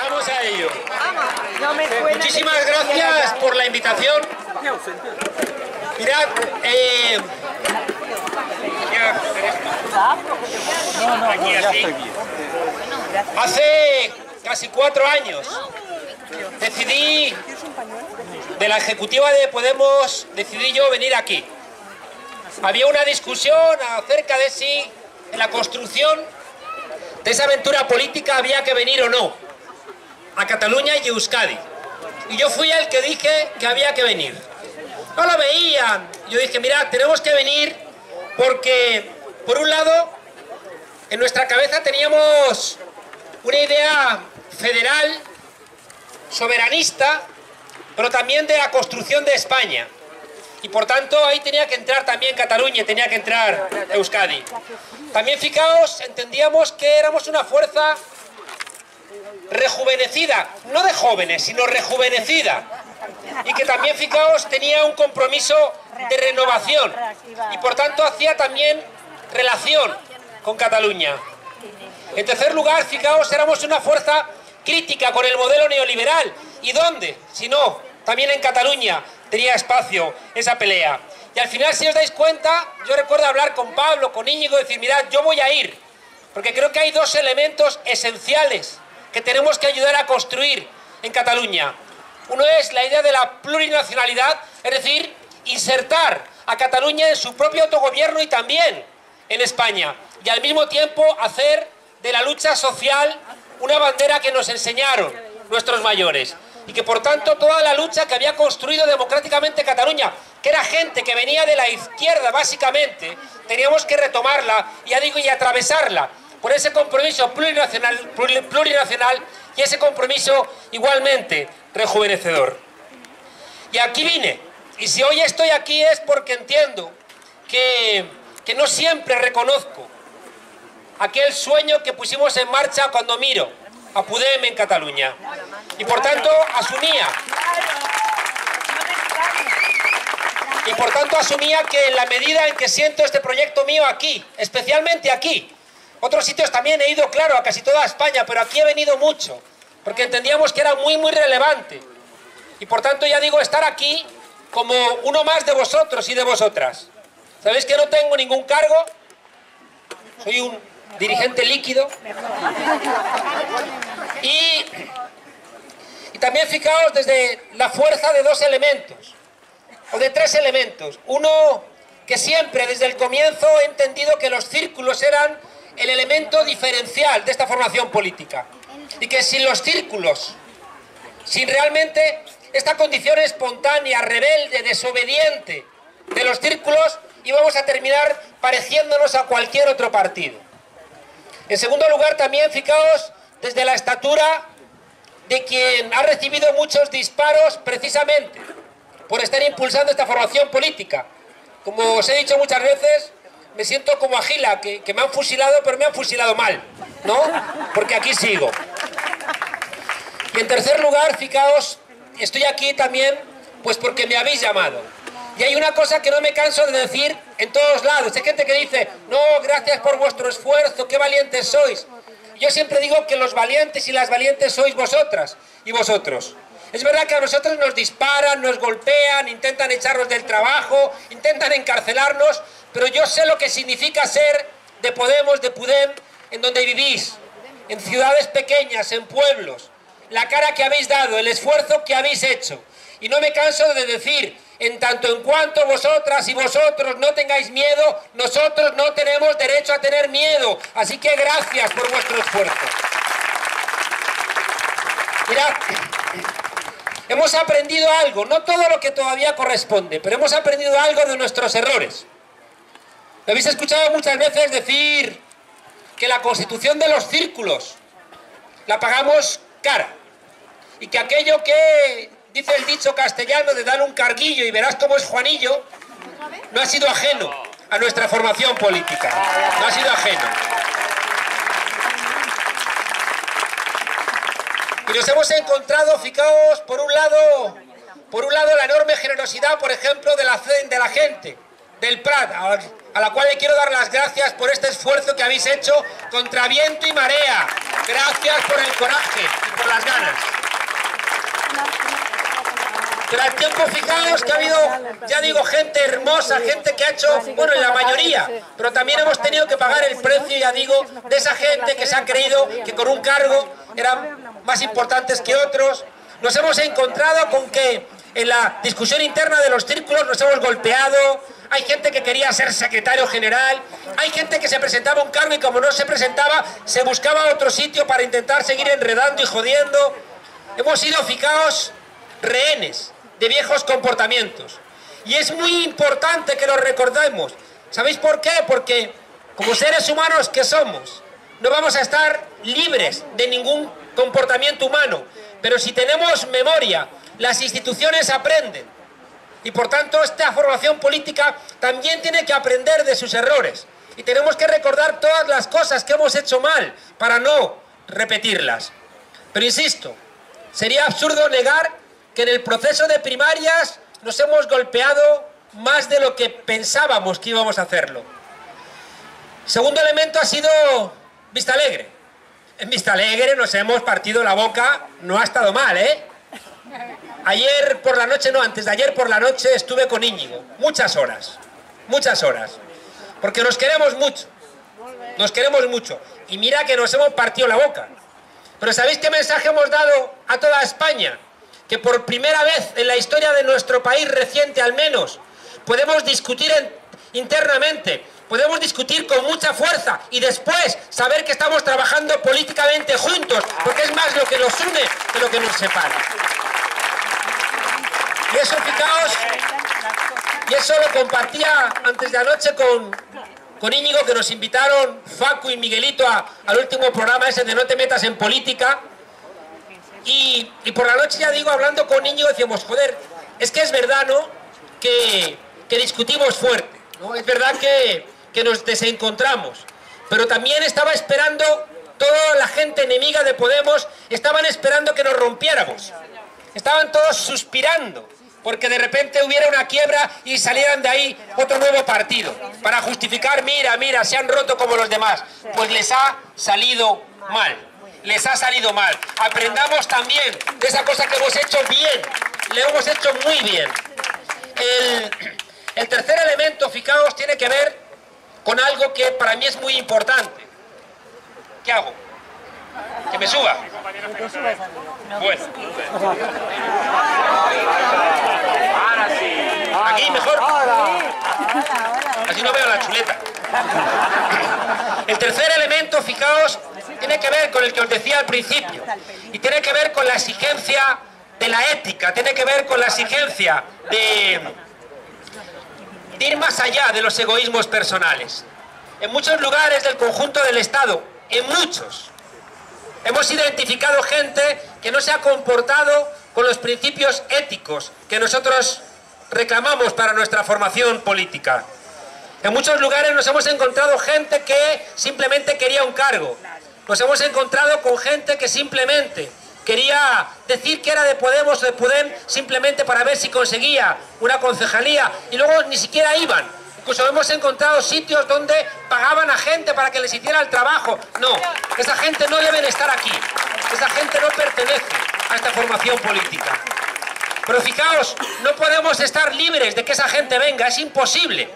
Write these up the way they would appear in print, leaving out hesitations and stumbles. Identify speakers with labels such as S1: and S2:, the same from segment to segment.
S1: Vamos a ello. Muchísimas gracias por la invitación. Mirad, hace casi 4 años decidí, de la ejecutiva de Podemos, decidí yo venir aquí. Había una discusión acerca de si en la construcción de esa aventura política había que venir o no a Cataluña y Euskadi. Y yo fui el que dije que había que venir. No lo veían. Yo dije, mirad, tenemos que venir porque, por un lado, en nuestra cabeza teníamos una idea federal, soberanista, pero también de la construcción de España. Y por tanto ahí tenía que entrar también Cataluña, tenía que entrar Euskadi. También, fijaos, entendíamos que éramos una fuerza rejuvenecida, no de jóvenes, sino rejuvenecida. Y que también, fijaos, tenía un compromiso de renovación. Y por tanto hacía también relación con Cataluña. En tercer lugar, fijaos, éramos una fuerza crítica con el modelo neoliberal. ¿Y dónde? Si no, también en Cataluña tenía espacio esa pelea. Y al final, si os dais cuenta, yo recuerdo hablar con Pablo, con Íñigo, decir, mirad, yo voy a ir, porque creo que hay 2 elementos esenciales que tenemos que ayudar a construir en Cataluña. Uno es la idea de la plurinacionalidad, es decir, insertar a Cataluña en su propio autogobierno y también en España. Y al mismo tiempo hacer de la lucha social una bandera que nos enseñaron nuestros mayores. Y que por tanto toda la lucha que había construido democráticamente Cataluña, que era gente que venía de la izquierda básicamente, teníamos que retomarla, ya digo, y atravesarla por ese compromiso plurinacional y ese compromiso igualmente rejuvenecedor. Y aquí vine, y si hoy estoy aquí es porque entiendo que no siempre reconozco aquel sueño que pusimos en marcha cuando miro a Podem en Cataluña. Y por tanto asumía que en la medida en que siento este proyecto mío aquí, especialmente aquí, otros sitios también he ido, claro, a casi toda España, pero aquí he venido mucho, porque entendíamos que era muy relevante. Y por tanto, ya digo, estar aquí como uno más de vosotros y de vosotras. ¿Sabéis que no tengo ningún cargo? Soy un dirigente líquido. Y también, fijaos, desde la fuerza de 2 elementos, o de 3 elementos. Uno, que siempre desde el comienzo he entendido que los círculos eran el elemento diferencial de esta formación política. Y que sin los círculos, sin realmente esta condición espontánea, rebelde, desobediente de los círculos, íbamos a terminar pareciéndonos a cualquier otro partido. En segundo lugar, también, fijaos, desde la estatura de quien ha recibido muchos disparos precisamente por estar impulsando esta formación política. Como os he dicho muchas veces, me siento como Agila, que me han fusilado, pero me han fusilado mal, ¿no? Porque aquí sigo. Y en tercer lugar, fijaos, estoy aquí también pues porque me habéis llamado. Y hay una cosa que no me canso de decir en todos lados. Hay gente que dice, no, gracias por vuestro esfuerzo, qué valientes sois. Yo siempre digo que los valientes y las valientes sois vosotras y vosotros. Es verdad que a nosotros nos disparan, nos golpean, intentan echarnos del trabajo, intentan encarcelarnos, pero yo sé lo que significa ser de Podemos, de Podem, en donde vivís, en ciudades pequeñas, en pueblos, la cara que habéis dado, el esfuerzo que habéis hecho. Y no me canso de decir, en tanto en cuanto vosotras y vosotros no tengáis miedo, nosotros no tenemos derecho a tener miedo. Así que gracias por vuestro esfuerzo. Mirad, hemos aprendido algo, no todo lo que todavía corresponde, pero hemos aprendido algo de nuestros errores. Lo habéis escuchado muchas veces decir que la constitución de los círculos la pagamos cara y que aquello que dice el dicho castellano de dar un carguillo y verás cómo es Juanillo, no ha sido ajeno a nuestra formación política, no ha sido ajeno. Y nos hemos encontrado, fijaos, por un lado la enorme generosidad, por ejemplo, de la gente del Prat, a la cual le quiero dar las gracias por este esfuerzo que habéis hecho contra viento y marea, Gracias por el coraje y por las ganas. Pero al tiempo, fijaos que ha habido, ya digo, gente hermosa, gente que ha hecho, bueno, en la mayoría, pero también hemos tenido que pagar el precio, ya digo, de esa gente que se ha creído que con un cargo eran más importantes que otros. Nos hemos encontrado con que en la discusión interna de los círculos nos hemos golpeado. Hay gente que quería ser secretario general, hay gente que se presentaba un cargo y como no se presentaba, se buscaba otro sitio para intentar seguir enredando y jodiendo. Hemos sido, fijaos, rehenes de viejos comportamientos. Y es muy importante que lo recordemos. ¿Sabéis por qué? Porque como seres humanos que somos, no vamos a estar libres de ningún comportamiento humano. Pero si tenemos memoria, las instituciones aprenden. Y por tanto esta formación política también tiene que aprender de sus errores. Y tenemos que recordar todas las cosas que hemos hecho mal para no repetirlas. Pero insisto, sería absurdo negar que en el proceso de primarias nos hemos golpeado más de lo que pensábamos que íbamos a hacerlo. Segundo elemento ha sido Vistalegre. En Vistalegre nos hemos partido la boca, no ha estado mal, ¿eh? Ayer por la noche, no, antes de ayer por la noche estuve con Íñigo, muchas horas, porque nos queremos mucho, y mira que nos hemos partido la boca. Pero ¿sabéis qué mensaje hemos dado a toda España? Que por primera vez en la historia de nuestro país reciente al menos, podemos discutir internamente, podemos discutir con mucha fuerza y después saber que estamos trabajando políticamente juntos, porque es más lo que nos une que lo que nos separa. Y eso, fijaos, y eso lo compartía antes de anoche con Íñigo, que nos invitaron Facu y Miguelito al último programa ese de No te metas en política. Y por la noche, ya digo, hablando con Íñigo, decíamos, joder, es que es verdad, ¿no?, que discutimos fuerte, ¿no? Es verdad que nos desencontramos, pero también estaba esperando, toda la gente enemiga de Podemos, estaban esperando que nos rompiéramos. Estaban todos suspirando porque de repente hubiera una quiebra y salieran de ahí otro nuevo partido para justificar, mira, se han roto como los demás. Pues les ha salido mal, les ha salido mal. Aprendamos también de esa cosa que hemos hecho bien, lo hemos hecho muy bien. El tercer elemento, fijaos, tiene que ver con algo que para mí es muy importante. ¿Qué hago? ¿Que me suba? Bueno. ¿Aquí mejor? Así no veo la chuleta. El tercer elemento, fijaos, tiene que ver con el que os decía al principio. Y tiene que ver con la exigencia de la ética, tiene que ver con la exigencia de ir más allá de los egoísmos personales. En muchos lugares del conjunto del Estado, en muchos, hemos identificado gente que no se ha comportado con los principios éticos que nosotros reclamamos para nuestra formación política. En muchos lugares nos hemos encontrado gente que simplemente quería un cargo. Nos hemos encontrado con gente que simplemente quería decir que era de Podemos o de Podem simplemente para ver si conseguía una concejalía y luego ni siquiera iban. Incluso hemos encontrado sitios donde pagaban a gente para que les hiciera el trabajo. No, esa gente no debe estar aquí. Esa gente no pertenece a esta formación política. Pero fijaos, no podemos estar libres de que esa gente venga, es imposible.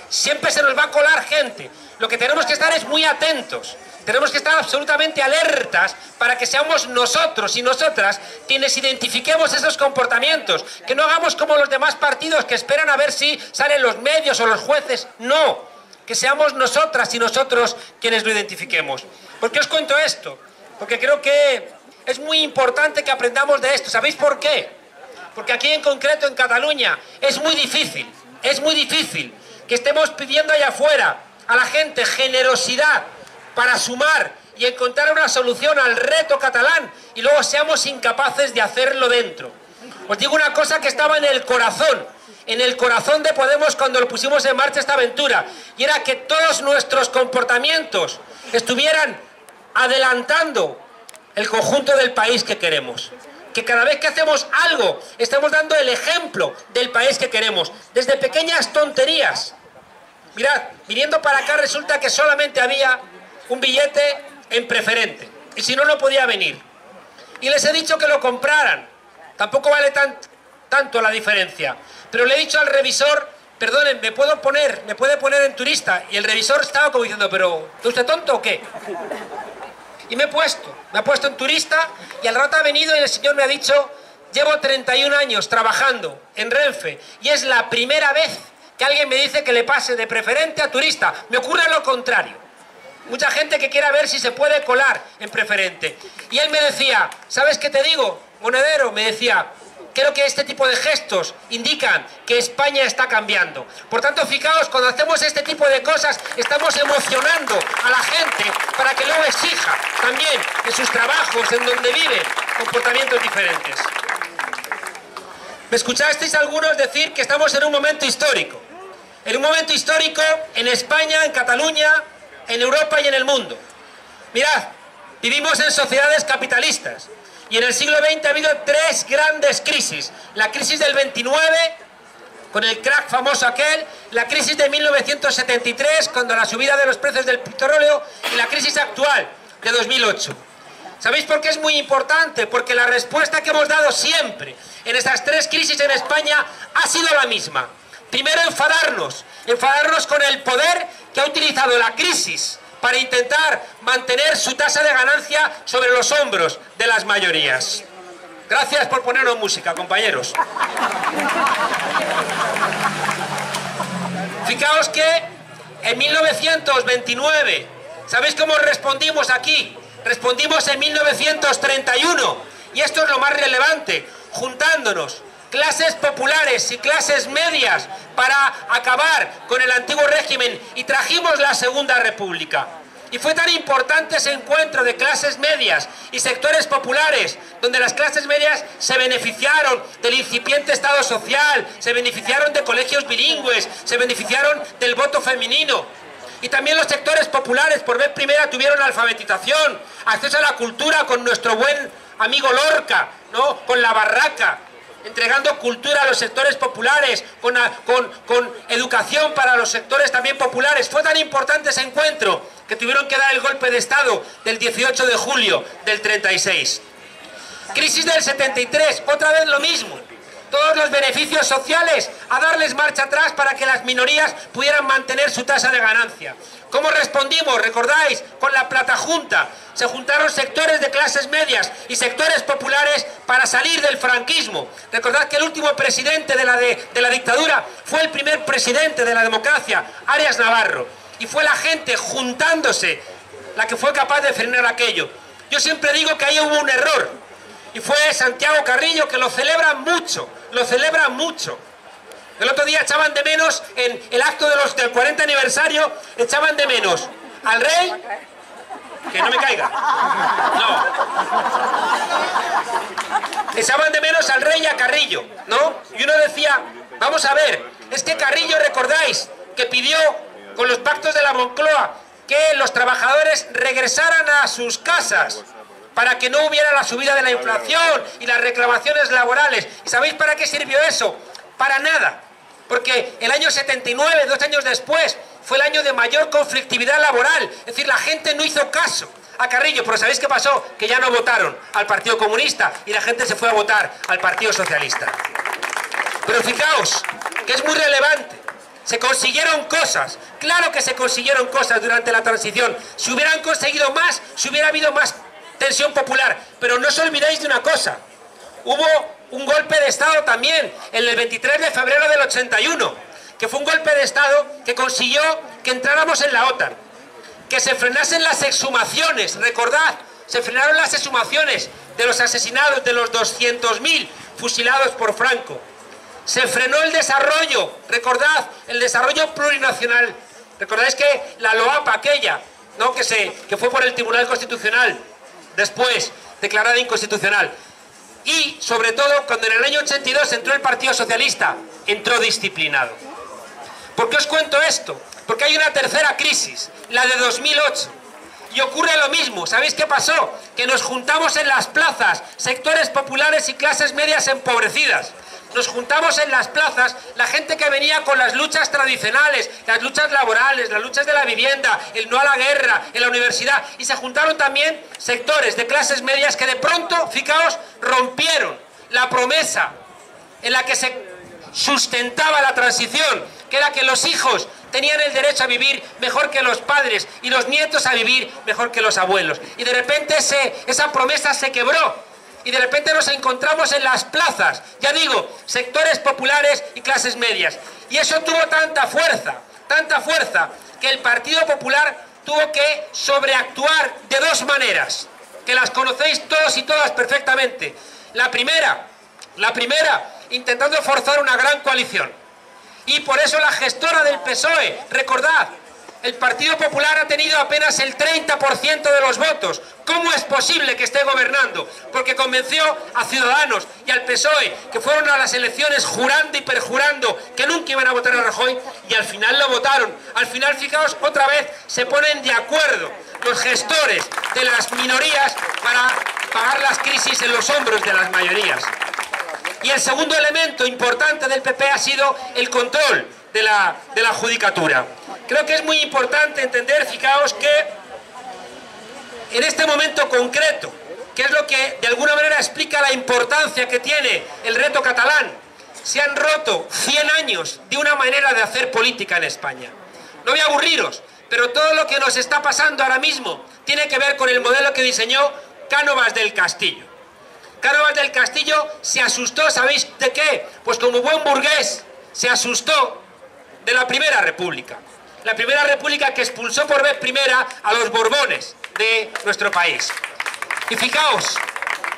S1: Siempre se nos va a colar gente. Lo que tenemos que estar es muy atentos. Tenemos que estar absolutamente alertas para que seamos nosotros y nosotras quienes identifiquemos esos comportamientos. Que no hagamos como los demás partidos que esperan a ver si salen los medios o los jueces. No, que seamos nosotras y nosotros quienes lo identifiquemos. ¿Por qué os cuento esto? Porque creo que es muy importante que aprendamos de esto. ¿Sabéis por qué? Porque aquí en concreto en Cataluña es muy difícil que estemos pidiendo allá afuera a la gente generosidad para sumar y encontrar una solución al reto catalán y luego seamos incapaces de hacerlo dentro. Os digo una cosa que estaba en el corazón de Podemos cuando lo pusimos en marcha esta aventura, y era que todos nuestros comportamientos estuvieran adelantando el conjunto del país que queremos. Que cada vez que hacemos algo estamos dando el ejemplo del país que queremos, desde pequeñas tonterías. Mirad, viniendo para acá resulta que solamente había un billete en preferente. y si no, no podía venir. Y les he dicho que lo compraran. Tampoco vale tanto la diferencia. Pero le he dicho al revisor, perdonen, ¿me puede poner en turista? Y el revisor estaba como diciendo, ¿pero ¿está usted tonto o qué? Y me ha puesto en turista, y al rato ha venido y el señor me ha dicho, llevo 31 años trabajando en Renfe y es la primera vez que alguien me dice que le pase de preferente a turista. Me ocurre lo contrario. Mucha gente que quiera ver si se puede colar en preferente. Y él me decía, ¿sabes qué te digo, monedero? Me decía, creo que este tipo de gestos indican que España está cambiando. Por tanto, fijaos, cuando hacemos este tipo de cosas, estamos emocionando a la gente para que luego exija también en sus trabajos, en donde viven, comportamientos diferentes. Me escuchasteis algunos decir que estamos en un momento histórico. En un momento histórico en España, en Cataluña, en Europa y en el mundo. Mirad, vivimos en sociedades capitalistas. Y en el siglo XX ha habido 3 grandes crisis. La crisis del 29, con el crack famoso aquel, la crisis de 1973, con la subida de los precios del petróleo, y la crisis actual de 2008. ¿Sabéis por qué es muy importante? Porque la respuesta que hemos dado siempre en estas 3 crisis en España ha sido la misma. Primero, enfadarnos con el poder que ha utilizado la crisis para intentar mantener su tasa de ganancia sobre los hombros de las mayorías. Gracias por ponernos música, compañeros. Fijaos que en 1929, ¿sabéis cómo respondimos aquí? Respondimos en 1931, y esto es lo más relevante, juntándonos clases populares y clases medias para acabar con el antiguo régimen, y trajimos la Segunda República. Y fue tan importante ese encuentro de clases medias y sectores populares, donde las clases medias se beneficiaron del incipiente Estado social, se beneficiaron de colegios bilingües, se beneficiaron del voto femenino. Y también los sectores populares, por vez primera, tuvieron alfabetización, acceso a la cultura con nuestro buen amigo Lorca, ¿no? Con la barraca, entregando cultura a los sectores populares, con educación para los sectores también populares. Fue tan importante ese encuentro que tuvieron que dar el golpe de Estado del 18 de julio del 36. Crisis del 73, otra vez lo mismo. Todos los beneficios sociales, a darles marcha atrás para que las minorías pudieran mantener su tasa de ganancia. ¿Cómo respondimos? ¿Recordáis? Con la Plata Junta. Se juntaron sectores de clases medias y sectores populares para salir del franquismo. Recordad que el último presidente de la dictadura fue el primer presidente de la democracia, Arias Navarro. Y fue la gente juntándose la que fue capaz de frenar aquello. Yo siempre digo que ahí hubo un error. Y fue Santiago Carrillo, que lo celebran mucho, lo celebran mucho. El otro día echaban de menos, en el acto del 40 aniversario, echaban de menos al rey, que no me caiga, no, echaban de menos al rey y a Carrillo, ¿no? Y uno decía, vamos a ver, es que Carrillo, recordáis, que pidió con los pactos de la Moncloa que los trabajadores regresaran a sus casas, para que no hubiera la subida de la inflación y las reclamaciones laborales. ¿Y sabéis para qué sirvió eso? Para nada. Porque el año 79, 2 años después, fue el año de mayor conflictividad laboral. Es decir, la gente no hizo caso a Carrillo. Pero ¿sabéis qué pasó? Que ya no votaron al Partido Comunista y la gente se fue a votar al Partido Socialista. Pero fijaos, que es muy relevante. Se consiguieron cosas. Claro que se consiguieron cosas durante la transición. Si hubieran conseguido más, si hubiera habido más tensión popular, pero no os olvidéis de una cosa, hubo un golpe de Estado también en el 23 de febrero del 81, que fue un golpe de Estado que consiguió que entráramos en la OTAN, que se frenasen las exhumaciones. Recordad, se frenaron las exhumaciones de los asesinados, de los 200.000 fusilados por Franco. Se frenó el desarrollo, recordad, el desarrollo plurinacional. Recordáis que la LOAPA aquella, ¿no? que fue por el Tribunal Constitucional, después declarada inconstitucional. Y sobre todo cuando en el año 82 entró el Partido Socialista, entró disciplinado. ¿Por qué os cuento esto? Porque hay una tercera crisis, la de 2008, y ocurre lo mismo. ¿Sabéis qué pasó? Que nos juntamos en las plazas, sectores populares y clases medias empobrecidas, nos juntamos en las plazas, la gente que venía con las luchas tradicionales, las luchas laborales, las luchas de la vivienda, el no a la guerra, en la universidad, y se juntaron también sectores de clases medias que de pronto, fijaos, rompieron la promesa en la que se sustentaba la transición, que era que los hijos tenían el derecho a vivir mejor que los padres y los nietos a vivir mejor que los abuelos. Y de repente esa promesa se quebró y de repente nos encontramos en las plazas, ya digo, sectores populares y clases medias. Y eso tuvo tanta fuerza, que el Partido Popular tuvo que sobreactuar de dos maneras, que las conocéis todos y todas perfectamente. La primera, intentando forzar una gran coalición. Y por eso la gestora del PSOE, recordad, el Partido Popular ha tenido apenas el 30% de los votos. ¿Cómo es posible que esté gobernando? Porque convenció a Ciudadanos y al PSOE, que fueron a las elecciones jurando y perjurando que nunca iban a votar a Rajoy, y al final lo votaron. Al final, fijaos, otra vez se ponen de acuerdo los gestores de las minorías para pagar las crisis en los hombros de las mayorías. Y el segundo elemento importante del PP ha sido el control de la judicatura. Creo que es muy importante entender, fijaos, que en este momento concreto, que es lo que de alguna manera explica la importancia que tiene el reto catalán, se han roto 100 años de una manera de hacer política en España. No voy a aburriros, pero todo lo que nos está pasando ahora mismo tiene que ver con el modelo que diseñó Cánovas del Castillo. Cánovas del Castillo se asustó, ¿sabéis de qué? Pues como buen burgués, se asustó de la Primera República. La Primera República que expulsó por vez primera a los Borbones de nuestro país. Y fijaos,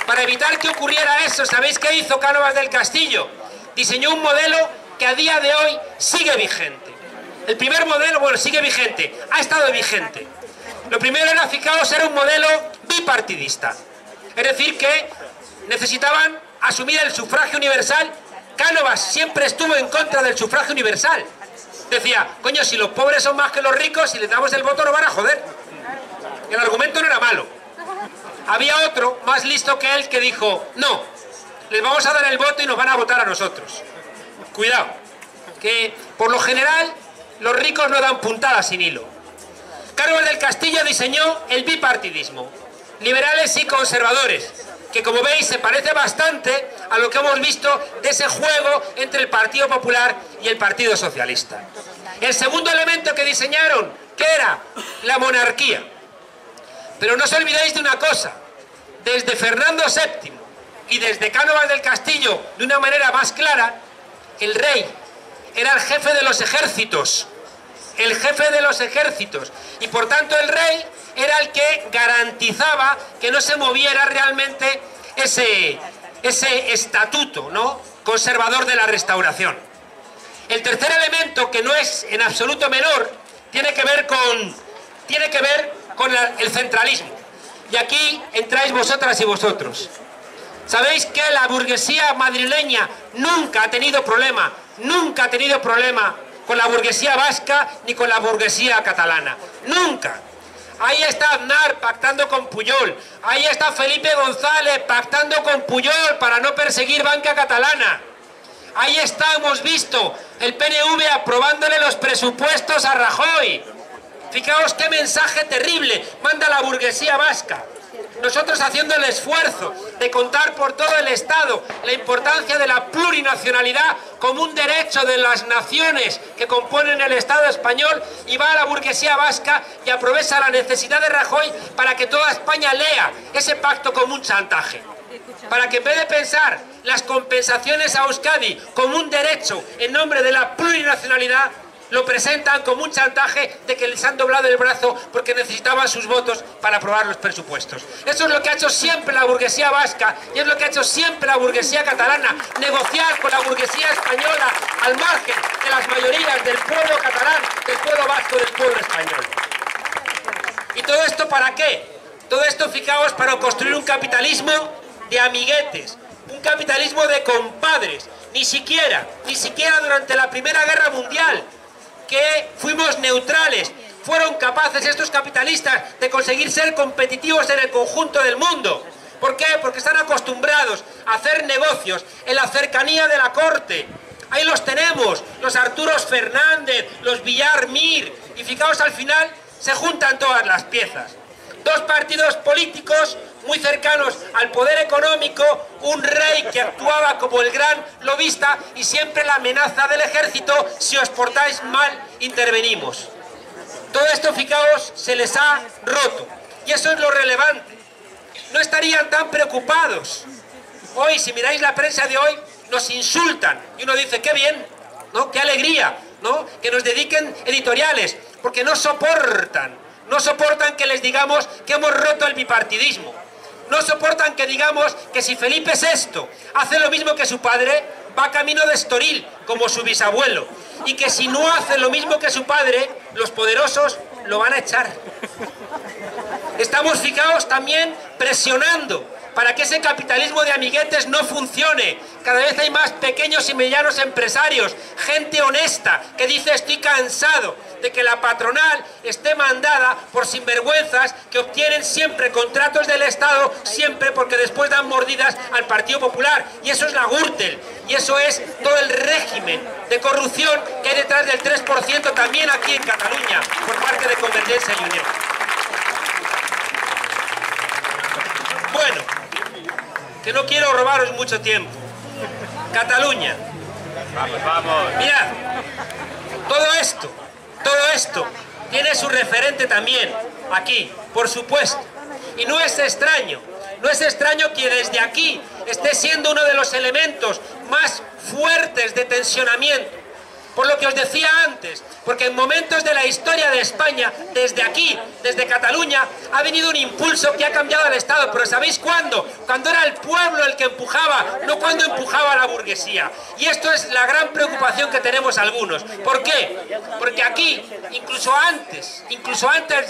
S1: para evitar que ocurriera eso, ¿sabéis qué hizo Cánovas del Castillo? Diseñó un modelo que a día de hoy sigue vigente. El primer modelo, bueno, sigue vigente, ha estado vigente. Lo primero era, fijaos, era un modelo bipartidista. Es decir, que necesitaban asumir el sufragio universal. Cánovas siempre estuvo en contra del sufragio universal. Decía, coño, si los pobres son más que los ricos, si les damos el voto nos van a joder. El argumento no era malo. Había otro, más listo que él, que dijo, no, les vamos a dar el voto y nos van a votar a nosotros. Cuidado, que por lo general los ricos no dan puntadas sin hilo. Cánovas del Castillo diseñó el bipartidismo, liberales y conservadores, que como veis se parece bastante a lo que hemos visto de ese juego entre el Partido Popular y el Partido Socialista. El segundo elemento que diseñaron, que era la monarquía. Pero no os olvidéis de una cosa, desde Fernando VII y desde Cánovas del Castillo, de una manera más clara, el rey era el jefe de los ejércitos, y por tanto el rey era el que garantizaba que no se moviera realmente ese estatuto, ¿no?, conservador de la Restauración. El tercer elemento, que no es en absoluto menor, tiene que ver con el centralismo. Y aquí entráis vosotras y vosotros. Sabéis que la burguesía madrileña nunca ha tenido problema con la burguesía vasca ni con la burguesía catalana. Nunca. Ahí está Aznar pactando con Pujol. Ahí está Felipe González pactando con Pujol para no perseguir banca catalana. Ahí está, hemos visto, el PNV aprobándole los presupuestos a Rajoy. Fijaos qué mensaje terrible manda la burguesía vasca. Nosotros haciendo el esfuerzo de contar por todo el Estado la importancia de la plurinacionalidad como un derecho de las naciones que componen el Estado español, y va a la burguesía vasca y aprovecha la necesidad de Rajoy para que toda España lea ese pacto como un chantaje. Para que en vez de pensar las compensaciones a Euskadi como un derecho en nombre de la plurinacionalidad, lo presentan como un chantaje de que les han doblado el brazo porque necesitaban sus votos para aprobar los presupuestos. Eso es lo que ha hecho siempre la burguesía vasca y es lo que ha hecho siempre la burguesía catalana, negociar con la burguesía española al margen de las mayorías del pueblo catalán, del pueblo vasco, del pueblo español. ¿Y todo esto para qué? Todo esto, fijaos, para construir un capitalismo de amiguetes, un capitalismo de compadres. Ni siquiera durante la Primera Guerra Mundial, que fuimos neutrales, fueron capaces estos capitalistas de conseguir ser competitivos en el conjunto del mundo. ¿Por qué? Porque están acostumbrados a hacer negocios en la cercanía de la corte. Ahí los tenemos, los Arturos Fernández, los Villar Mir, y fijaos, al final se juntan todas las piezas. Dos partidos políticos muy cercanos al poder económico, un rey que actuaba como el gran lobista y siempre la amenaza del ejército: si os portáis mal, intervenimos. Todo esto, fijaos, se les ha roto. Y eso es lo relevante. No estarían tan preocupados. Hoy, si miráis la prensa de hoy, nos insultan. Y uno dice, qué bien, ¿no? Qué alegría, ¿no? Que nos dediquen editoriales, porque no soportan que les digamos que hemos roto el bipartidismo. No soportan que digamos que si Felipe VI hace lo mismo que su padre, va camino de Estoril, como su bisabuelo. Y que si no hace lo mismo que su padre, los poderosos lo van a echar. Estamos, fijaos, también presionando para que ese capitalismo de amiguetes no funcione. Cada vez hay más pequeños y medianos empresarios, gente honesta, que dice: estoy cansado de que la patronal esté mandada por sinvergüenzas que obtienen siempre contratos del Estado, siempre, porque después dan mordidas al Partido Popular. Y eso es la Gürtel, y eso es todo el régimen de corrupción que hay detrás del 3% también aquí en Cataluña, por parte de Convergencia y Unión. Bueno, que no quiero robaros mucho tiempo. Cataluña.
S2: Vamos.
S1: Mirad, todo esto tiene su referente también aquí, por supuesto. Y no es extraño que desde aquí esté siendo uno de los elementos más fuertes de tensionamiento. Por lo que os decía antes, porque en momentos de la historia de España, desde aquí, desde Cataluña, ha venido un impulso que ha cambiado al Estado. Pero ¿sabéis cuándo? Cuando era el pueblo el que empujaba, no cuando empujaba la burguesía. Y esto es la gran preocupación que tenemos algunos. ¿Por qué? Porque aquí, incluso antes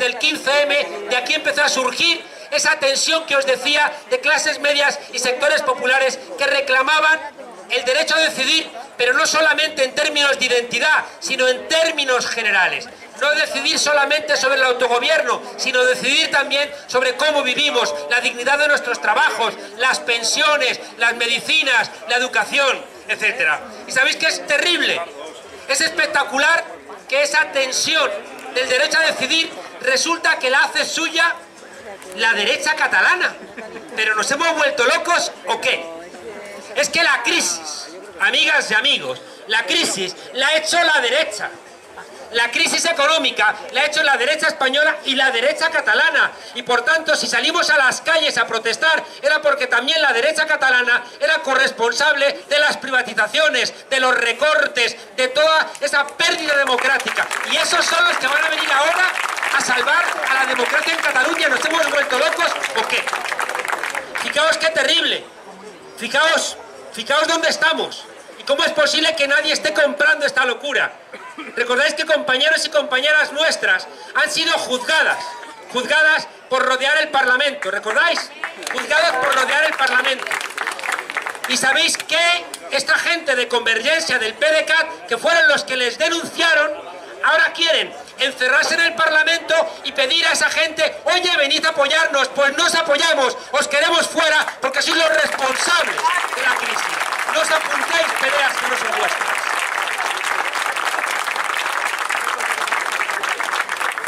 S1: del 15M, de aquí empezó a surgir esa tensión que os decía de clases medias y sectores populares que reclamaban el derecho a decidir, pero no solamente en términos de identidad, sino en términos generales. No decidir solamente sobre el autogobierno, sino decidir también sobre cómo vivimos, la dignidad de nuestros trabajos, las pensiones, las medicinas, la educación, etc. ¿Y sabéis qué es terrible? Es espectacular que esa tensión del derecho a decidir resulta que la hace suya la derecha catalana. ¿Pero nos hemos vuelto locos o qué? Es que la crisis, amigas y amigos, la crisis la ha hecho la derecha. La crisis económica la ha hecho la derecha española y la derecha catalana. Y por tanto, si salimos a las calles a protestar, era porque también la derecha catalana era corresponsable de las privatizaciones, de los recortes, de toda esa pérdida democrática. Y esos son los que van a venir ahora a salvar a la democracia en Cataluña. ¿Nos hemos vuelto locos o qué? Fijaos qué terrible. Fijaos dónde estamos y cómo es posible que nadie esté comprando esta locura. Recordáis que compañeros y compañeras nuestras han sido juzgadas por rodear el Parlamento. ¿Recordáis? Juzgadas por rodear el Parlamento. Y sabéis que esta gente de Convergencia, del PDeCAT, que fueron los que les denunciaron, ahora quieren encerrarse en el Parlamento y pedir a esa gente: oye, venid a apoyarnos. Pues no os apoyamos, os queremos fuera porque sois los responsables de la crisis. No os apuntéis peleas que no son vuestras.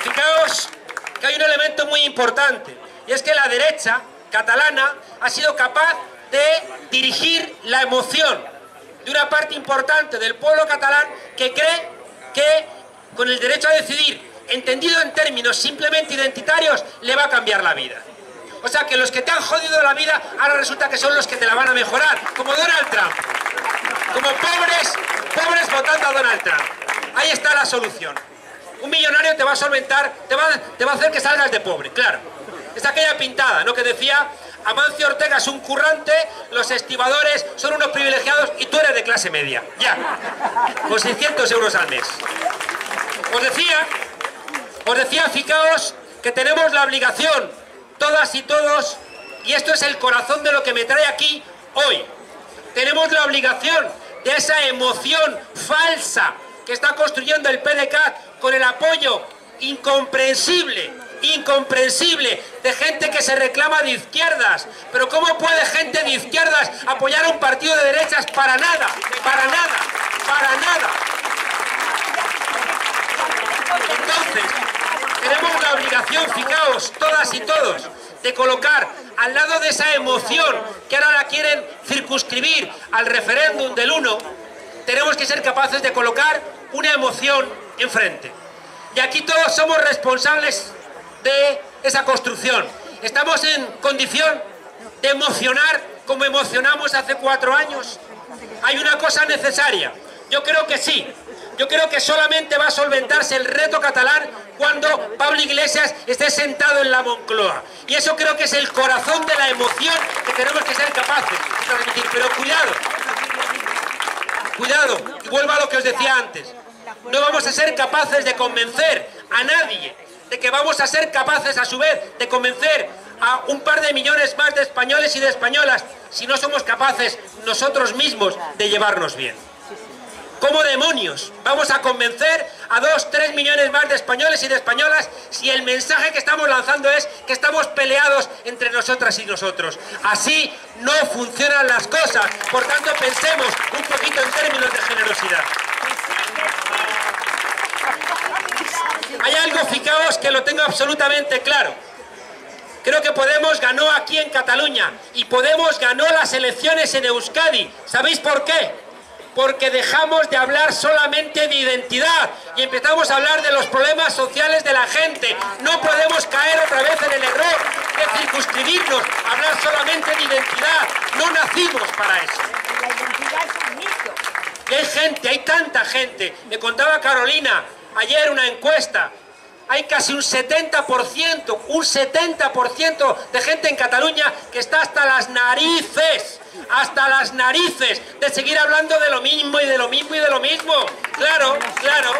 S1: Fijaos que hay un elemento muy importante, y es que la derecha catalana ha sido capaz de dirigir la emoción de una parte importante del pueblo catalán que cree que con el derecho a decidir, entendido en términos simplemente identitarios, le va a cambiar la vida. O sea que los que te han jodido la vida ahora resulta que son los que te la van a mejorar, como Donald Trump, como pobres votando a Donald Trump. Ahí está la solución. Un millonario te va a solventar, te va a hacer que salgas de pobre, claro. Es aquella pintada, ¿no?, que decía: Amancio Ortega es un currante, los estibadores son unos privilegiados y tú eres de clase media. Ya, con 600 euros al mes. Os decía, fijaos, que tenemos la obligación, todas y todos, y esto es el corazón de lo que me trae aquí hoy. Tenemos la obligación de esa emoción falsa que está construyendo el PDeCAT con el apoyo incomprensible incomprensible de gente que se reclama de izquierdas. Pero ¿cómo puede gente de izquierdas apoyar a un partido de derechas? Para nada, para nada, para nada. Entonces, tenemos la obligación, fijaos, todas y todos, de colocar al lado de esa emoción que ahora la quieren circunscribir al referéndum del 1, tenemos que ser capaces de colocar una emoción enfrente. Y aquí todos somos responsables de esa construcción. Estamos en condición de emocionar como emocionamos hace 4 años. Hay una cosa necesaria. Yo creo que sí. Yo creo que solamente va a solventarse el reto catalán cuando Pablo Iglesias esté sentado en la Moncloa. Y eso creo que es el corazón de la emoción que tenemos que ser capaces de transmitir. Pero cuidado, cuidado, y vuelvo a lo que os decía antes. No vamos a ser capaces de convencer a nadie de que vamos a ser capaces a su vez de convencer a un par de millones más de españoles y de españolas si no somos capaces nosotros mismos de llevarnos bien. ¿Cómo demonios vamos a convencer a 2, 3 millones más de españoles y de españolas si el mensaje que estamos lanzando es que estamos peleados entre nosotras y nosotros? Así no funcionan las cosas. Por tanto, pensemos un poquito en términos de generosidad. Hay algo, fijaos, que lo tengo absolutamente claro. Creo que Podemos ganó aquí en Cataluña y Podemos ganó las elecciones en Euskadi. ¿Sabéis por qué? Porque dejamos de hablar solamente de identidad y empezamos a hablar de los problemas sociales de la gente. No podemos caer otra vez en el error de circunscribirnos, hablar solamente de identidad. No nacimos para eso.
S3: La identidad es un mito.
S1: Y hay gente, hay tanta gente. Me contaba Carolina ayer una encuesta. Hay casi un 70% de gente en Cataluña que está hasta las narices de seguir hablando de lo mismo y de lo mismo y de lo mismo. Claro, claro.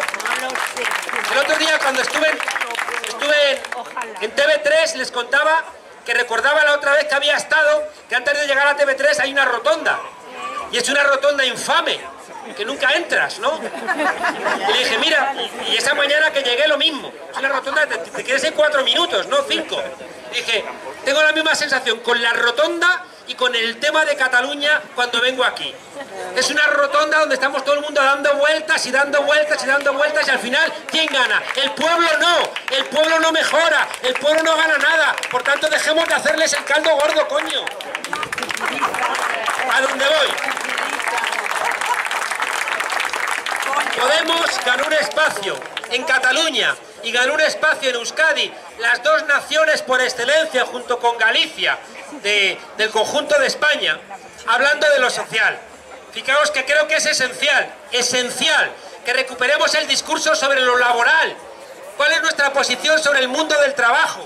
S1: El otro día cuando estuve en TV3 les contaba que recordaba la otra vez que había estado, que antes de llegar a TV3 hay una rotonda. Y es una rotonda infame, que nunca entras, ¿no? Y le dije, mira, y esa mañana que llegué lo mismo. Es una rotonda, te quedas en 4 minutos, no 5. Dije, tengo la misma sensación con la rotonda y con el tema de Cataluña cuando vengo aquí. Es una rotonda donde estamos todo el mundo dando vueltas y dando vueltas y dando vueltas y al final, ¿quién gana? El pueblo no mejora, el pueblo no gana nada. Por tanto, dejemos de hacerles el caldo gordo, coño. ¿A dónde voy? Podemos ganó un espacio en Cataluña y ganó un espacio en Euskadi, las 2 naciones por excelencia junto con Galicia del conjunto de España, hablando de lo social. Fijaos que creo que es esencial que recuperemos el discurso sobre lo laboral. ¿Cuál es nuestra posición sobre el mundo del trabajo?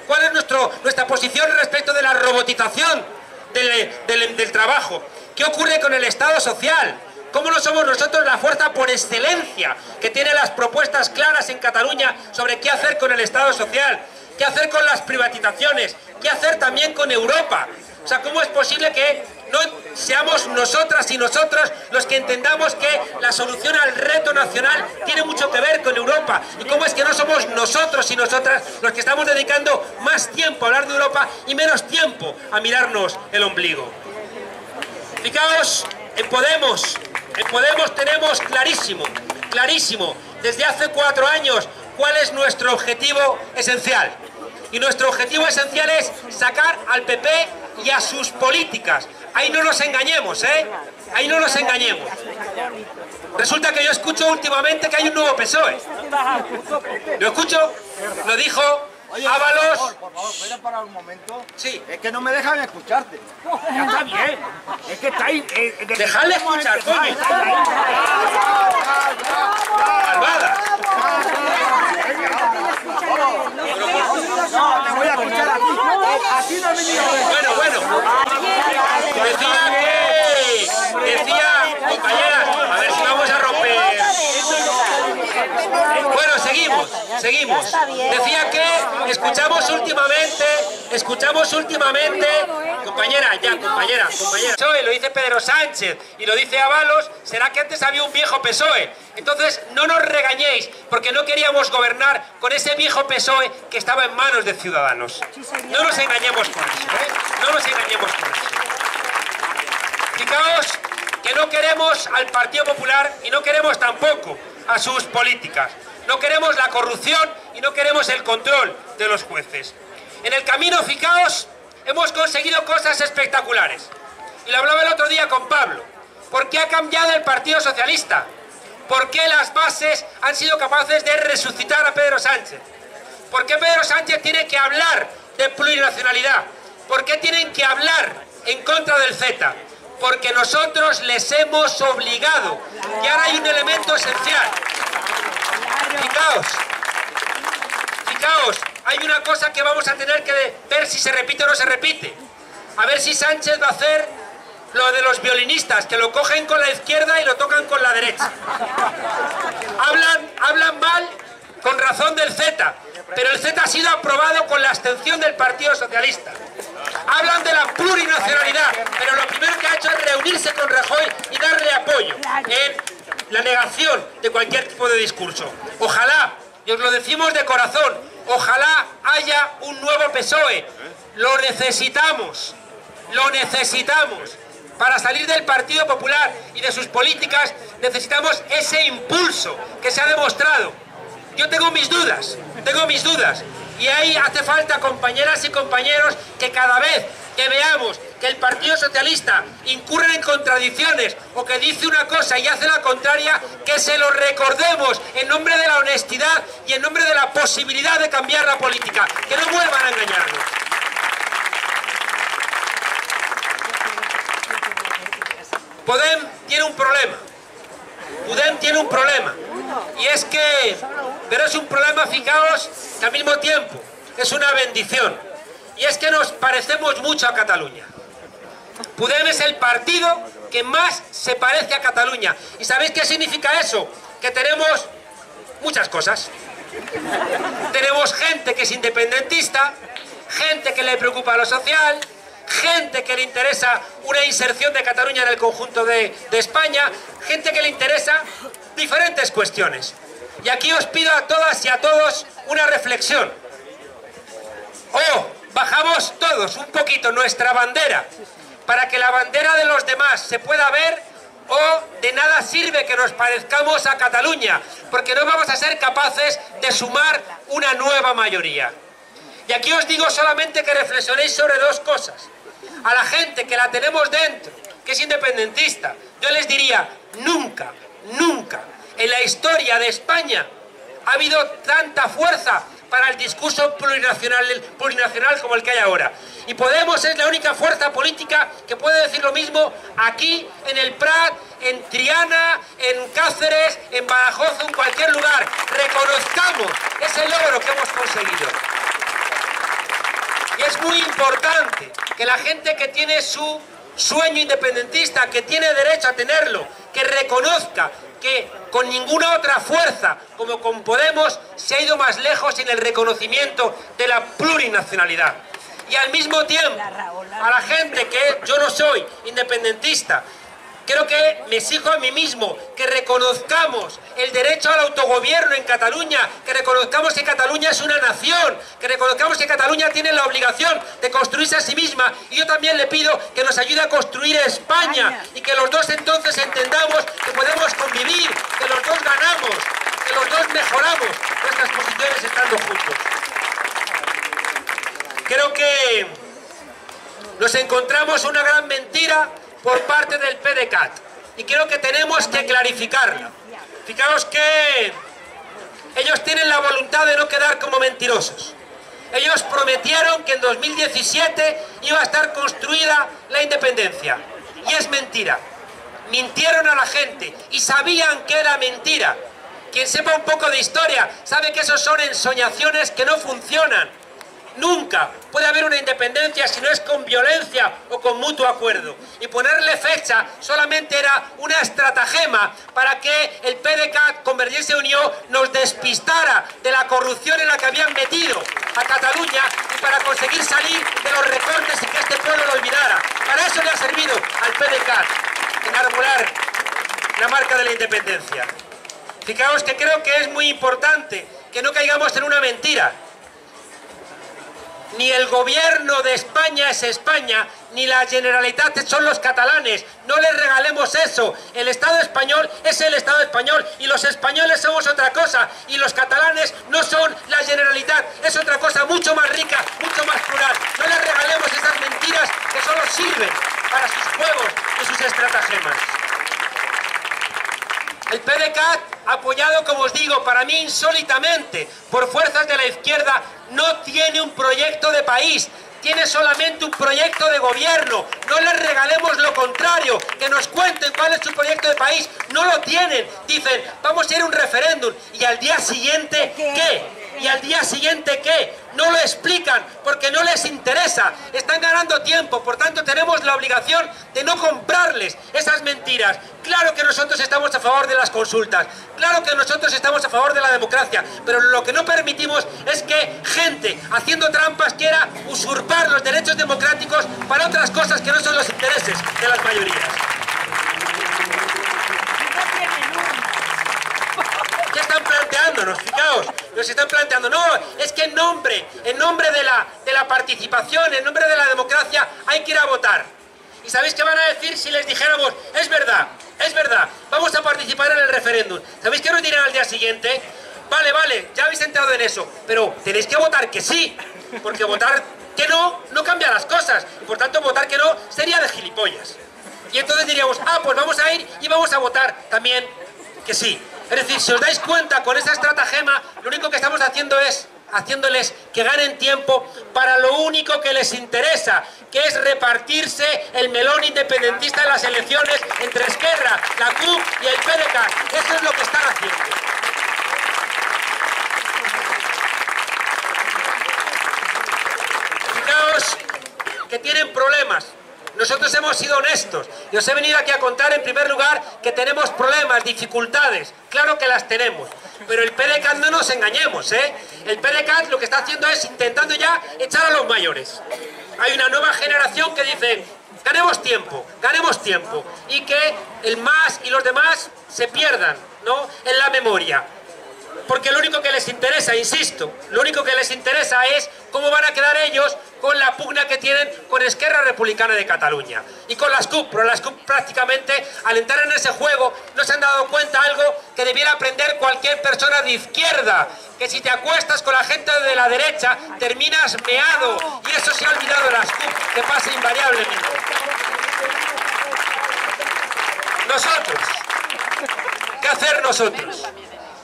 S1: ¿Cuál es nuestra posición respecto de la robotización del trabajo? ¿Qué ocurre con el Estado social? ¿Cómo no somos nosotros la fuerza por excelencia que tiene las propuestas claras en Cataluña sobre qué hacer con el Estado social? ¿Qué hacer con las privatizaciones? ¿Qué hacer también con Europa? O sea, ¿cómo es posible que no seamos nosotras y nosotros los que entendamos que la solución al reto nacional tiene mucho que ver con Europa? ¿Y cómo es que no somos nosotros y nosotras los que estamos dedicando más tiempo a hablar de Europa y menos tiempo a mirarnos el ombligo? Fijaos, en Podemos tenemos clarísimo, desde hace 4 años, cuál es nuestro objetivo esencial. Y nuestro objetivo esencial es sacar al PP y a sus políticas. Ahí no nos engañemos, ¿eh? Ahí no nos engañemos. Resulta que yo escucho últimamente que hay un nuevo PSOE. ¿Lo escucho? Lo dijo Ábalos.
S4: Por favor, ¿puedes parar un momento?
S1: Sí.
S4: Es que no me dejan escucharte. Ya está bien. Es que está ahí.
S1: Dejadle escuchar, coño. Malvada.
S4: No, te voy a escuchar a ti. Así no he venido a ver.
S1: Bueno. Decía, compañeras, a ver si vamos a romper. Bueno, seguimos. Decía que escuchamos últimamente escuchamos últimamente, compañera, PSOE, lo dice Pedro Sánchez y lo dice Ábalos, será que antes había un viejo PSOE. Entonces no nos regañéis, porque no queríamos gobernar con ese viejo PSOE que estaba en manos de Ciudadanos. No nos engañemos con eso, ¿eh? No nos engañemos con eso. Fijaos que no queremos al Partido Popular y no queremos tampoco a sus políticas. No queremos la corrupción y no queremos el control de los jueces. En el camino, fijaos, hemos conseguido cosas espectaculares. Y lo hablaba el otro día con Pablo. ¿Por qué ha cambiado el Partido Socialista? ¿Por qué las bases han sido capaces de resucitar a Pedro Sánchez? ¿Por qué Pedro Sánchez tiene que hablar de plurinacionalidad? ¿Por qué tienen que hablar en contra del CETA? Porque nosotros les hemos obligado. Y ahora hay un elemento esencial. Fijaos, hay una cosa que vamos a tener que ver si se repite o no se repite. A ver si Sánchez va a hacer lo de los violinistas, que lo cogen con la izquierda y lo tocan con la derecha. Hablan mal con razón del CETA, pero el CETA ha sido aprobado con la abstención del Partido Socialista. Hablan de la plurinacionalidad, pero lo primero que ha hecho es reunirse con Rajoy y darle apoyo en la negación de cualquier tipo de discurso. Ojalá, y os lo decimos de corazón, ojalá haya un nuevo PSOE. Lo necesitamos. Para salir del Partido Popular y de sus políticas necesitamos ese impulso que se ha demostrado. Yo tengo mis dudas. Y ahí hace falta, compañeras y compañeros, que cada vez que veamos que el Partido Socialista incurre en contradicciones o que dice una cosa y hace la contraria, que se lo recordemos en nombre de la honestidad y en nombre de la posibilidad de cambiar la política. Que no vuelvan a engañarnos. Podem tiene un problema. Y es que, pero es un problema, fijaos, que al mismo tiempo es una bendición. Y es que nos parecemos mucho a Cataluña. Podem es el partido que más se parece a Cataluña. ¿Y sabéis qué significa eso? Que tenemos muchas cosas. Tenemos gente que es independentista, gente que le preocupa lo social, gente que le interesa una inserción de Cataluña en el conjunto de España, gente que le interesa diferentes cuestiones. Y aquí os pido a todas y a todos una reflexión. Bajamos todos un poquito nuestra bandera para que la bandera de los demás se pueda ver, o de nada sirve que nos parezcamos a Cataluña, porque no vamos a ser capaces de sumar una nueva mayoría. Y aquí os digo solamente que reflexionéis sobre dos cosas. A la gente que la tenemos dentro, que es independentista, yo les diría, nunca en la historia de España ha habido tanta fuerza para el discurso plurinacional como el que hay ahora. Y Podemos es la única fuerza política que puede decir lo mismo aquí, en el Prat, en Triana, en Cáceres, en Badajoz o en cualquier lugar. Reconozcamos ese logro que hemos conseguido. Y es muy importante que la gente que tiene su sueño independentista, que tiene derecho a tenerlo, que reconozca que con ninguna otra fuerza, como con Podemos, se ha ido más lejos en el reconocimiento de la plurinacionalidad. Y al mismo tiempo, a la gente que yo no soy independentista, creo que me exijo a mí mismo que reconozcamos el derecho al autogobierno en Cataluña, que reconozcamos que Cataluña es una nación, que reconozcamos que Cataluña tiene la obligación de construirse a sí misma. Y yo también le pido que nos ayude a construir España y que los dos entonces entendamos que podemos convivir, que los dos ganamos, que los dos mejoramos nuestras posiciones estando juntos. Creo que nos encontramos una gran mentira por parte del PDeCAT, y creo que tenemos que clarificarla. Fijaos que ellos tienen la voluntad de no quedar como mentirosos. Ellos prometieron que en 2017 iba a estar construida la independencia, y es mentira. Mintieron a la gente y sabían que era mentira. Quien sepa un poco de historia sabe que esos son ensoñaciones que no funcionan. Nunca puede haber una independencia si no es con violencia o con mutuo acuerdo. Y ponerle fecha solamente era una estratagema para que el PDeCAT, Convergencia y Unió, nos despistara de la corrupción en la que habían metido a Cataluña y para conseguir salir de los recortes y que este pueblo lo olvidara. Para eso le ha servido al PDeCAT enarbolar la marca de la independencia. Fijaos que creo que es muy importante que no caigamos en una mentira. Ni el gobierno de España es España, ni la Generalitat son los catalanes. No les regalemos eso. El Estado español es el Estado español y los españoles somos otra cosa. Y los catalanes no son la Generalitat, es otra cosa mucho más rica, mucho más plural. No les regalemos esas mentiras que solo sirven para sus juegos y sus estratagemas. El PDeCAT, apoyado, como os digo, para mí insólitamente, por fuerzas de la izquierda, no tiene un proyecto de país, tiene solamente un proyecto de gobierno. No les regalemos lo contrario, que nos cuenten cuál es su proyecto de país. No lo tienen. Dicen, vamos a ir a un referéndum. ¿Y al día siguiente qué? ¿Y al día siguiente qué? No lo explican porque no les interesa. Están ganando tiempo, por tanto tenemos la obligación de no comprarles esas mentiras. Claro que nosotros estamos a favor de las consultas, claro que nosotros estamos a favor de la democracia, pero lo que no permitimos es que gente haciendo trampas quiera usurpar los derechos democráticos para otras cosas que no son los intereses de las mayorías. ¿Qué están planteándonos? Fijaos, nos están planteando, no, es que en nombre de la participación, en nombre de la democracia, hay que ir a votar. ¿Y sabéis qué van a decir si les dijéramos, es verdad, vamos a participar en el referéndum? ¿Sabéis qué nos dirán al día siguiente? Vale, ya habéis entrado en eso, pero tenéis que votar que sí, porque votar que no cambia las cosas, y por tanto votar que no sería de gilipollas. Y entonces diríamos, pues vamos a ir y vamos a votar también que sí. Es decir, si os dais cuenta, con esa estratagema, lo único que estamos haciendo es haciéndoles que ganen tiempo para lo único que les interesa, que es repartirse el melón independentista en las elecciones entre Esquerra, la CUP y el PDeCAT. Eso es lo que están haciendo. Fijaos que tienen problemas. Nosotros hemos sido honestos y os he venido aquí a contar en primer lugar que tenemos problemas, dificultades, claro que las tenemos, pero el PDeCAT no nos engañemos, el PDeCAT lo que está haciendo es intentando ya echar a los mayores. Hay una nueva generación que dice, ganemos tiempo, y que el MAS y los demás se pierdan, ¿no?, en la memoria. Porque lo único que les interesa, insisto, lo único que les interesa es cómo van a quedar ellos con la pugna que tienen con Esquerra Republicana de Cataluña y con las CUP, pero las CUP prácticamente al entrar en ese juego no se han dado cuenta algo que debiera aprender cualquier persona de izquierda, que si te acuestas con la gente de la derecha terminas meado, y eso se ha olvidado de las CUP, que pasa invariablemente. Nosotros, ¿qué hacer nosotros?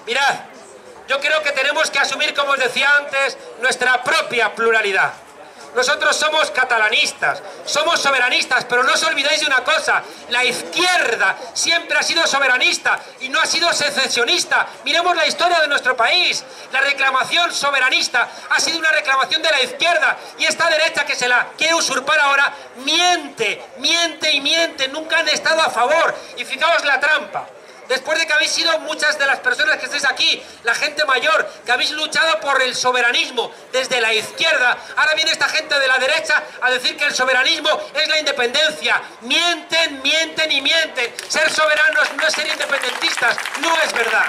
S1: Mirad, yo creo que tenemos que asumir, como os decía antes, nuestra propia pluralidad. Nosotros somos catalanistas, somos soberanistas, pero no os olvidéis de una cosa, la izquierda siempre ha sido soberanista y no ha sido secesionista. Miremos la historia de nuestro país, la reclamación soberanista ha sido una reclamación de la izquierda, y esta derecha que se la quiere usurpar ahora miente, nunca han estado a favor. Y fijaos la trampa. Después de que habéis sido muchas de las personas que estáis aquí, la gente mayor, que habéis luchado por el soberanismo desde la izquierda, ahora viene esta gente de la derecha a decir que el soberanismo es la independencia. Mienten. Ser soberanos no es ser independentistas, no es verdad.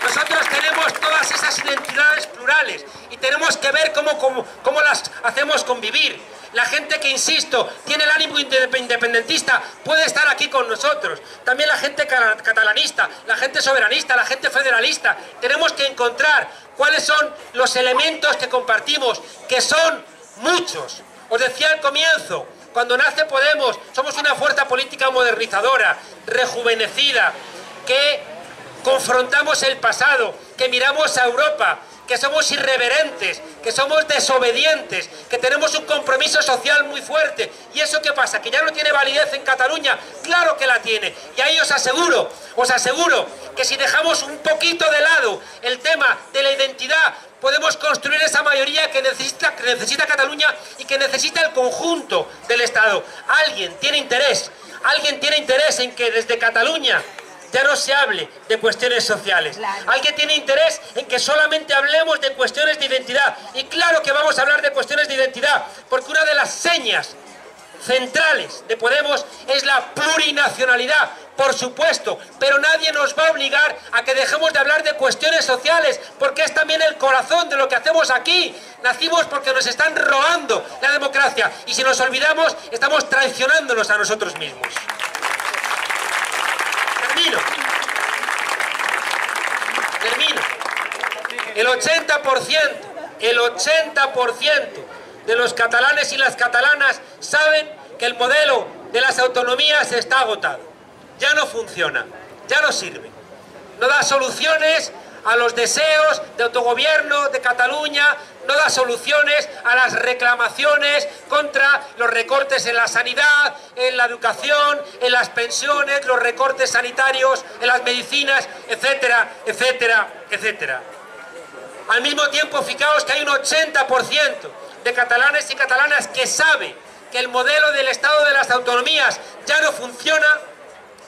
S1: Nosotros tenemos todas esas identidades plurales y tenemos que ver cómo las hacemos convivir. La gente que, insisto, tiene el ánimo independentista puede estar aquí con nosotros. También la gente catalanista, la gente soberanista, la gente federalista. Tenemos que encontrar cuáles son los elementos que compartimos, que son muchos. Os decía al comienzo, cuando nace Podemos, somos una fuerza política modernizadora, rejuvenecida, que confrontamos el pasado, que miramos a Europa, que somos irreverentes, que somos desobedientes, que tenemos un compromiso social muy fuerte. ¿Y eso qué pasa? ¿Que ya no tiene validez en Cataluña? ¡Claro que la tiene! Y ahí os aseguro que si dejamos un poquito de lado el tema de la identidad podemos construir esa mayoría que necesita Cataluña y que necesita el conjunto del Estado. Alguien tiene interés en que desde Cataluña ya no se hable de cuestiones sociales. Alguien tiene interés en que solamente hablemos de cuestiones de identidad. Y claro que vamos a hablar de cuestiones de identidad, porque una de las señas centrales de Podemos es la plurinacionalidad, por supuesto, pero nadie nos va a obligar a que dejemos de hablar de cuestiones sociales, porque es también el corazón de lo que hacemos aquí. Nacimos porque nos están robando la democracia, y si nos olvidamos, estamos traicionándonos a nosotros mismos. Termino. El 80% de los catalanes y las catalanas saben que el modelo de las autonomías está agotado. Ya no funciona, ya no sirve. No da soluciones a los deseos de autogobierno de Cataluña, no da soluciones a las reclamaciones contra los recortes en la sanidad, en la educación, en las pensiones, los recortes sanitarios, en las medicinas, etcétera, etcétera, etcétera. Al mismo tiempo, fijaos que hay un 80% de catalanes y catalanas que sabe que el modelo del Estado de las autonomías ya no funciona.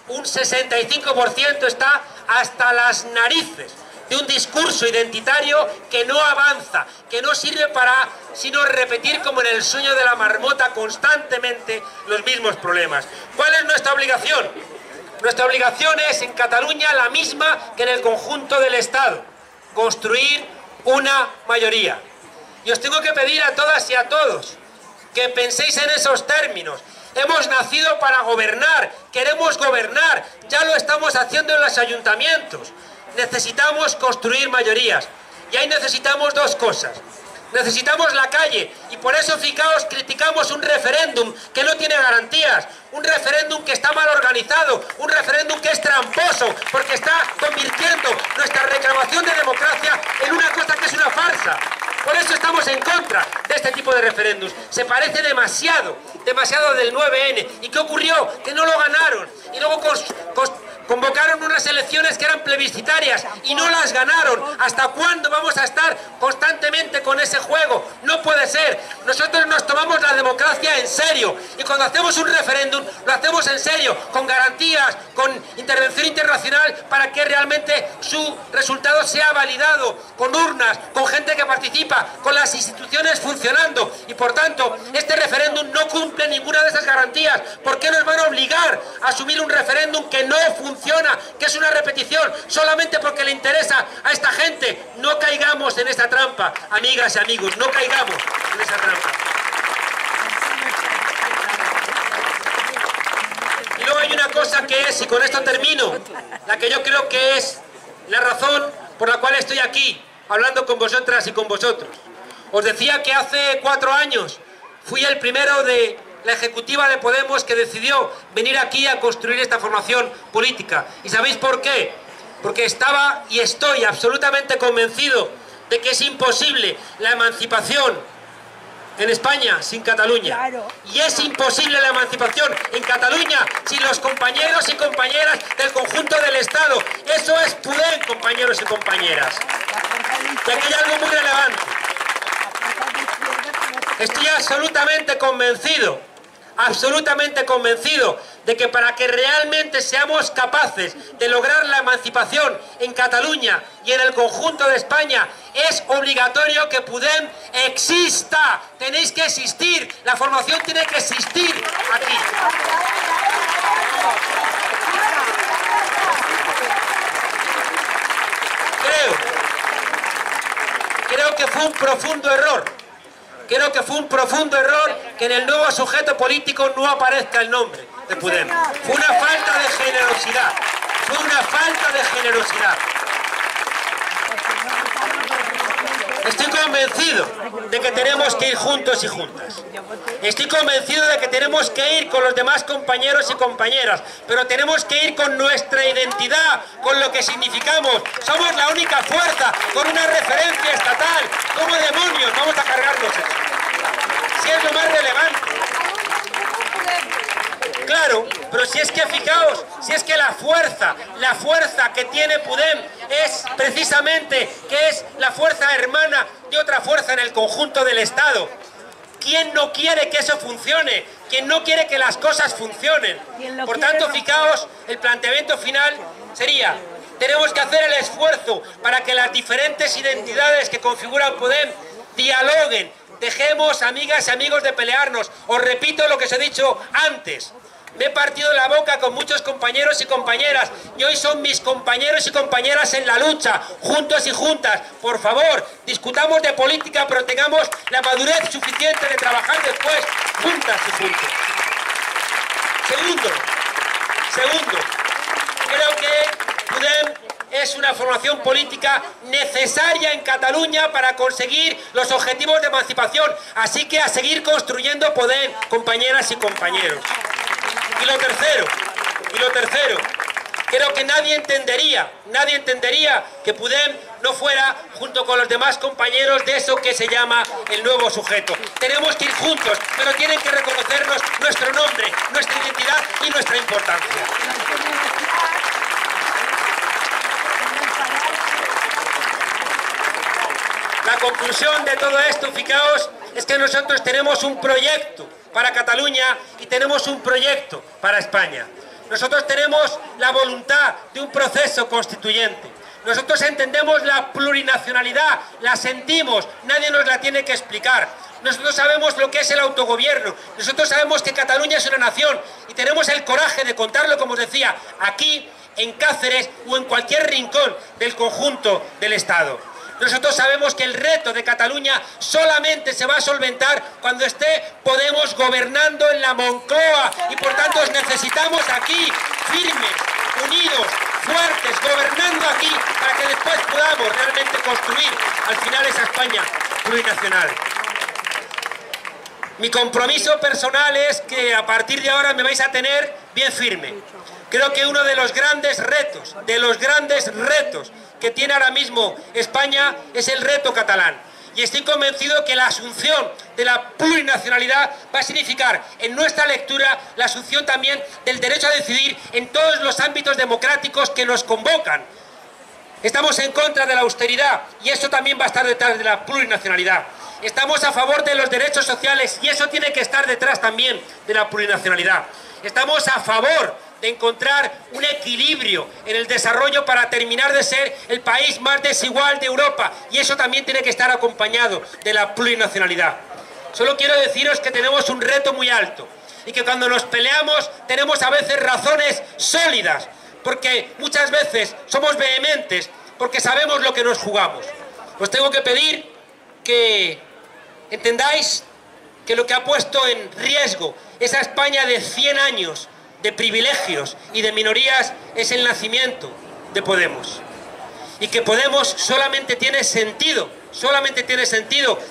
S1: Un 65% está hasta las narices de un discurso identitario que no avanza, que no sirve para sino repetir como en el sueño de la marmota constantemente los mismos problemas. ¿Cuál es nuestra obligación? Nuestra obligación es en Cataluña la misma que en el conjunto del Estado: construir una mayoría. Y os tengo que pedir a todas y a todos que penséis en esos términos. Hemos nacido para gobernar, queremos gobernar, ya lo estamos haciendo en los ayuntamientos. Necesitamos construir mayorías, y ahí necesitamos dos cosas. Necesitamos la calle, y por eso, fijaos, criticamos un referéndum que no tiene garantías, un referéndum que está mal organizado, un referéndum que es tramposo, porque está convirtiendo nuestra reclamación de democracia en una cosa que es una farsa. Por eso estamos en contra de este tipo de referéndums. Se parece demasiado del 9N. ¿Y qué ocurrió? Que no lo ganaron. Y luego convocaron unas elecciones que eran plebiscitarias y no las ganaron. ¿Hasta cuándo vamos a estar constantemente con ese juego? No puede ser. Nosotros nos tomamos la democracia en serio, y cuando hacemos un referéndum lo hacemos en serio, con garantías, con intervención internacional, para que realmente su resultado sea validado, con urnas, con gente que participa, con las instituciones funcionando. Y por tanto, este referéndum no cumple ninguna de esas garantías. ¿Por qué nos van a obligar a asumir un referéndum que no funciona, que es una repetición, solamente porque le interesa a esta gente? No caigamos en esta trampa, amigas y amigos, no caigamos en esa trampa. Y luego hay una cosa que es, y con esto termino, la que yo creo que es la razón por la cual estoy aquí hablando con vosotras y con vosotros. Os decía que hace 4 años fui el primero de la ejecutiva de Podemos que decidió venir aquí a construir esta formación política. ¿Y sabéis por qué? Porque estaba y estoy absolutamente convencido de que es imposible la emancipación en España sin Cataluña. Y es imposible la emancipación en Cataluña sin los compañeros y compañeras del conjunto del Estado. Eso es Podem, compañeros y compañeras. Y aquí hay algo muy relevante. Estoy absolutamente convencido de que para que realmente seamos capaces de lograr la emancipación en Cataluña y en el conjunto de España, es obligatorio que Podem exista. Tenéis que existir, la formación tiene que existir aquí. Creo que fue un profundo error. Creo que fue un profundo error que en el nuevo sujeto político no aparezca el nombre de Podem. Fue una falta de generosidad. Fue una falta de generosidad. Estoy convencido de que tenemos que ir juntos y juntas. Estoy convencido de que tenemos que ir con los demás compañeros y compañeras, pero tenemos que ir con nuestra identidad, con lo que significamos. Somos la única fuerza con una referencia estatal. ¿Cómo demonios vamos a cargarnos eso? Si es lo más relevante. Claro, pero si es que fijaos, si es que la fuerza que tiene Podem es precisamente que es la fuerza hermana de otra fuerza en el conjunto del Estado. ¿Quién no quiere que eso funcione? ¿Quién no quiere que las cosas funcionen? Por tanto, fijaos, el planteamiento final sería: tenemos que hacer el esfuerzo para que las diferentes identidades que configuran Podem dialoguen. Dejemos, amigas y amigos, de pelearnos. Os repito lo que os he dicho antes. Me he partido la boca con muchos compañeros y compañeras y hoy son mis compañeros y compañeras en la lucha, juntos y juntas. Por favor, discutamos de política, pero tengamos la madurez suficiente de trabajar después, juntas y juntos. Segundo, creo que Podem es una formación política necesaria en Cataluña para conseguir los objetivos de emancipación. Así que a seguir construyendo Podem, compañeras y compañeros. Y lo tercero, creo que nadie entendería que Podem no fuera, junto con los demás compañeros, de eso que se llama el nuevo sujeto. Tenemos que ir juntos, pero tienen que reconocernos nuestro nombre, nuestra identidad y nuestra importancia. La conclusión de todo esto, fijaos, es que nosotros tenemos un proyecto para Cataluña y tenemos un proyecto para España. Nosotros tenemos la voluntad de un proceso constituyente. Nosotros entendemos la plurinacionalidad, la sentimos, nadie nos la tiene que explicar. Nosotros sabemos lo que es el autogobierno, nosotros sabemos que Cataluña es una nación y tenemos el coraje de contarlo, como os decía, aquí, en Cáceres o en cualquier rincón del conjunto del Estado. Nosotros sabemos que el reto de Cataluña solamente se va a solventar cuando esté Podemos gobernando en la Moncloa y por tanto os necesitamos aquí, firmes, unidos, fuertes, gobernando aquí para que después podamos realmente construir al final esa España plurinacional. Mi compromiso personal es que a partir de ahora me vais a tener bien firme. Creo que uno de los grandes retos que tiene ahora mismo España es el reto catalán. Y estoy convencido que la asunción de la plurinacionalidad va a significar, en nuestra lectura, la asunción también del derecho a decidir en todos los ámbitos democráticos que nos convocan. Estamos en contra de la austeridad y eso también va a estar detrás de la plurinacionalidad. Estamos a favor de los derechos sociales y eso tiene que estar detrás también de la plurinacionalidad. Estamos a favor de encontrar un equilibrio en el desarrollo para terminar de ser el país más desigual de Europa y eso también tiene que estar acompañado de la plurinacionalidad. Solo quiero deciros que tenemos un reto muy alto y que cuando nos peleamos tenemos a veces razones sólidas, porque muchas veces somos vehementes, porque sabemos lo que nos jugamos. Os tengo que pedir que entendáis que lo que ha puesto en riesgo esa España de 100 años de privilegios y de minorías es el nacimiento de Podemos. Y que Podemos solamente tiene sentido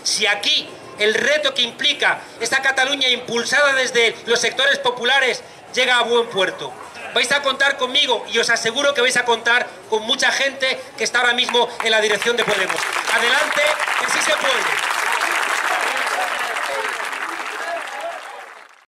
S1: si aquí el reto que implica esta Cataluña impulsada desde los sectores populares llega a buen puerto. Vais a contar conmigo y os aseguro que vais a contar con mucha gente que está ahora mismo en la dirección de Podemos. Adelante, que sí se puede.